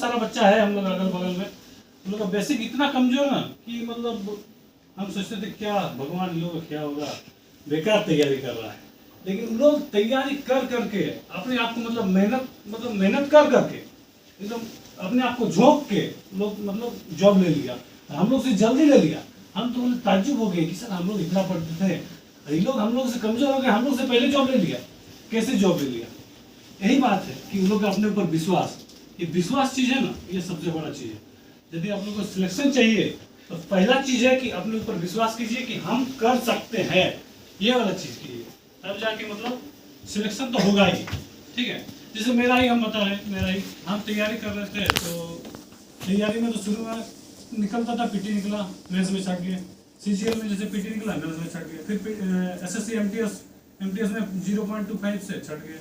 सारा बच्चा है हम लोग अगल बगल में, उन लोग का बेसिक इतना कमजोर ना कि मतलब हम सोचते थे क्या भगवान लोग क्या होगा, बेकार तैयारी कर रहा है। लेकिन लोग तैयारी कर करके अपने आप को मतलब मेहनत कर करके एकदम अपने आप को झोंक के लोग मतलब जॉब ले लिया, हम लोग से जल्दी ले लिया। हम तो ताज्जुब हो गए कि सर हम लोग इतना पढ़ते थे, ये लोग हम लोग से कमजोर हो गए, हम लोग से पहले जॉब ले लिया। कैसे जॉब ले लिया? यही बात है कि उन लोग का अपने ऊपर विश्वास, ये विश्वास चीज है ना, ये सबसे बड़ा चीज है। यदि आप लोग को सिलेक्शन चाहिए तो पहला चीज है कि अपने ऊपर विश्वास कीजिए कि हम कर सकते हैं, ये वाला चीज कीजिए, तब जाके मतलब सिलेक्शन तो होगा ही। ठीक है, जैसे मेरा ही हम बता रहे हैं, मेरा ही हम तैयारी कर रहे थे, तो तैयारी में तो शुरू में निकलता था पीटी निकला, मेंस में छट गए। सीजीएल में जैसे पीटी निकला मेंस में छट गए, फिर एसएससी एमटीएस में 0.25 से छट गए,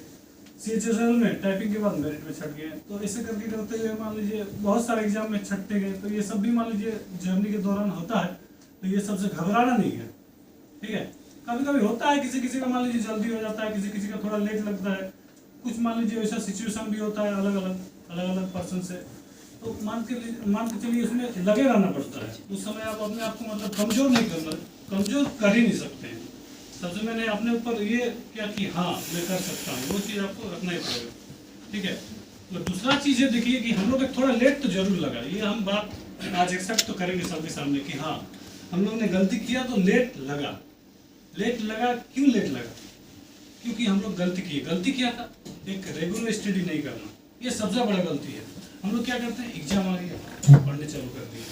सीएचएसएल में टाइपिंग के बाद मेरिट में छट गए। तो ऐसे करके करते हुए मान लीजिए बहुत सारे एग्जाम में छटते गए। तो ये सब भी मान लीजिए जर्नी के दौरान होता है, तो ये सबसे घबराना नहीं है। ठीक है, कभी कभी होता है किसी किसी का मान लीजिए जल्दी हो जाता है, किसी किसी का थोड़ा लेट लगता है, कुछ मान लीजिए वैसा सिचुएशन भी होता है अलग अलग पर्सन से। तो मान के चलिए उसमें लगे रहना पड़ता है। उस समय आप अपने आप को मतलब कमजोर नहीं करना, कमजोर कर ही नहीं सकते हैं। सबसे मैंने अपने ऊपर ये क्या कि हाँ मैं कर सकता हूँ, वो चीज़ आपको रखना ही पड़ेगा। ठीक है, तो दूसरा चीज़ है देखिए कि हम लोग को थोड़ा लेट तो जरूर लगा, ये हम बात आज एक्सेप्ट तो करेंगे सबके सामने कि हाँ हम लोग ने गलती किया तो लेट लगा। क्यों लेट लगा? क्योंकि हम लोग गलती किया था, एक रेगुलर स्टडी नहीं करना, ये सबसे बड़ा गलती है। हम लोग क्या करते हैं, एग्जाम आ गया पढ़ने चालू कर दिया,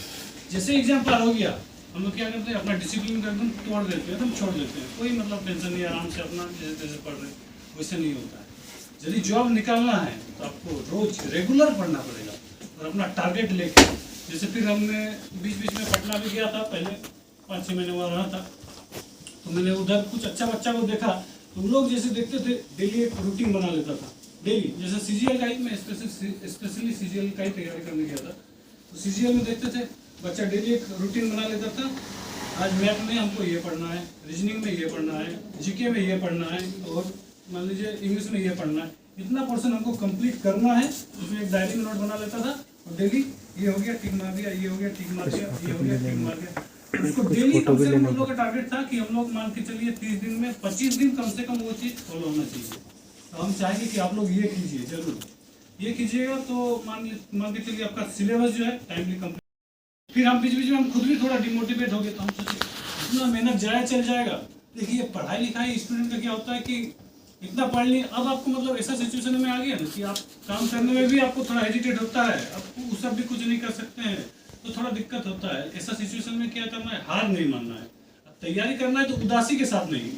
जैसे एग्जाम पार हो गया हम लोग क्या करते हैं, अपना डिसिप्लिन का एकदम तोड़ देते हैं, एकदम छोड़ देते हैं, कोई मतलब टेंशन नहीं, आराम से अपना जैसे तैसे पढ़ रहे हैं। वैसे नहीं होता है। यदि जॉब निकालना है तो आपको रोज रेगुलर पढ़ना पड़ेगा और अपना टारगेट लेके। जैसे फिर हमने बीच में पटना भी गया था, पहले 5-6 महीने वहाँ रहा था, तो मैंने उधर कुछ अच्छा बच्चा को देखा, तो लोग जैसे देखते थे डेली एक रूटीन बना लेता था डेली। जैसे सीजीएल का ही मैं स्पेशली सीजीएल का ही तैयारी करने गया था, तो सीजीएल में देखते थे बच्चा डेली एक रूटीन बना लेता था। आज मैथ में हमको ये पढ़ना है, रीजनिंग में ये पढ़ना है, जीके में ये पढ़ना है, और मान लीजिए इंग्लिश में ये पढ़ना है, इतना पोर्शन हमको कंप्लीट करना है। उसमें एक डायरी में नोट बना लेता था और डेली ये हो गया टिक मार दिया, ये हो गया टिक मार दिया, ये हो गया टिक मार दिया। उसको डेली कम से कम हम लोग का टारगेट था कि हम लोग मान के चलिए 30 दिन में 25 दिन कम से कम वो चीज़ फॉलो होना चाहिए। तो हम चाहेंगे कि आप लोग ये कीजिए, जरूर ये कीजिएगा, तो मान के चलिए आपका सिलेबस जो है टाइमली कंप्लीट। फिर हम बीच में हम खुद भी थोड़ा डिमोटिवेट हो गए, तो हम सोचे इतना मेहनत जाया चल जाएगा। देखिए पढ़ाई लिखाई स्टूडेंट का क्या होता है कि इतना पढ़ लिए, अब आपको मतलब ऐसा सिचुएशन में आ गया ना कि आप काम करने में भी आपको थोड़ा हेजिटेट होता है, आपको उस सब भी कुछ नहीं कर सकते हैं, तो थोड़ा दिक्कत होता है। ऐसा सिचुएशन में क्या करना है, हार नहीं मानना है, तैयारी करना है, तो उदासी के साथ नहीं।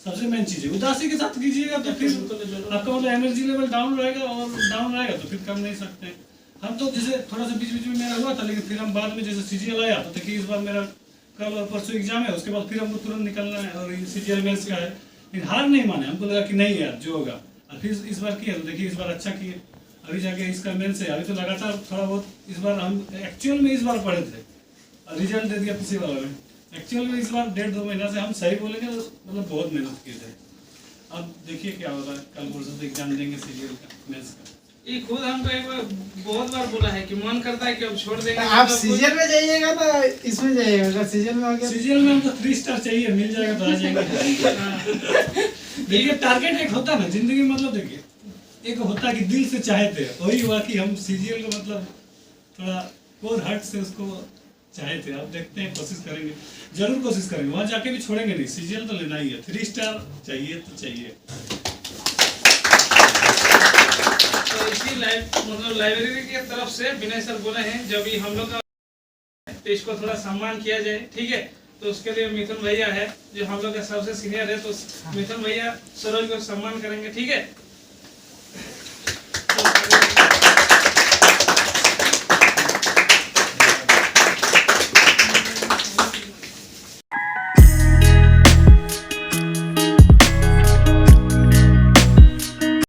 सबसे मेन चीज़ है उदासी के साथ कीजिएगा तो फिर आपका मतलब एनर्जी लेवल डाउन रहेगा, और डाउन रहेगा तो फिर कर नहीं सकते। हम तो जैसे थोड़ा सा बीच में मेरा हुआ था, लेकिन फिर हम बाद में जैसे सीजीएल आया तो देखिए इस बार मेरा कल और परसों एग्जाम है, उसके बाद फिर हमको तुरंत निकलना है, और सीजीएल मेंस का है। लेकिन हार नहीं माने, हमको लगा कि नहीं यार जो होगा, और फिर इस बार किया तो देखिए इस बार अच्छा किए। अभी जाके इसका मेंस है, अभी तो लगातार थोड़ा बहुत इस बार हम एक्चुअल में इस बार पढ़े थे, रिजल्ट दे दिया पिछले वाला में। एक्चुअल में इस बार 1.5-2 महीना से हम सही बोलेंगे तो मतलब बहुत मेहनत किए थे। अब देखिए क्या होता है, कल परसों से एग्जाम देंगे सीजीएल का मेंस का। ये खुद हमको एक बार बहुत बार बोला है कि मन करता है कि अब छोड़ देंगे। आप सीजन में जाइएगा तो इसमें जाइएगा, अगर सीजन में आ गया सीजन में हमको 3 स्टार चाहिए, मिल जाएगा तो आ जाएगा। देखिए टारगेट एक होता है ना जिंदगी में, मतलब देखिए एक होता है कि दिल से चाहते हैं, वही हुआ कि हम सीजीएल को मतलब थोड़ा कोर हट से उसको चाहे थे। अब देखते हैं, कोशिश करेंगे, जरूर कोशिश करेंगे, वहाँ जाके भी छोड़ेंगे नहीं, सीजीएल तो लेना ही है, 3 स्टार चाहिए तो चाहिए। तो इसी मतलब लाइब्रेरी की तरफ से विनय सर बोले हैं जब भी हम लोग का तो इसको थोड़ा सम्मान किया जाए, ठीक है। तो उसके लिए मिथुन भैया है जो हम लोग का सबसे सीनियर है, तो मिथुन भैया सरोज को सम्मान करेंगे, ठीक है।